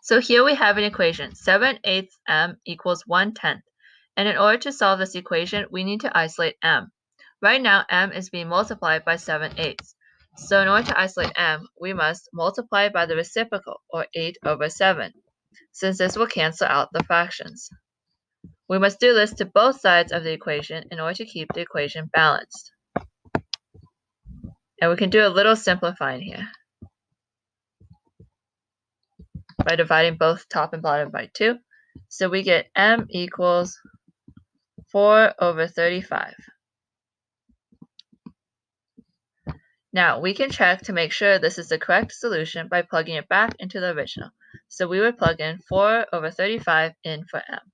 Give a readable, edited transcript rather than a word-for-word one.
So here we have an equation, 7/8 m equals 1/10. And in order to solve this equation, we need to isolate m. Right now, m is being multiplied by 7/8. So in order to isolate m, we must multiply by the reciprocal, or 8/7, since this will cancel out the fractions. We must do this to both sides of the equation in order to keep the equation balanced. And we can do a little simplifying here by dividing both top and bottom by 2. So we get m equals 4/35. Now we can check to make sure this is the correct solution by plugging it back into the original. So we would plug in 4/35 in for m.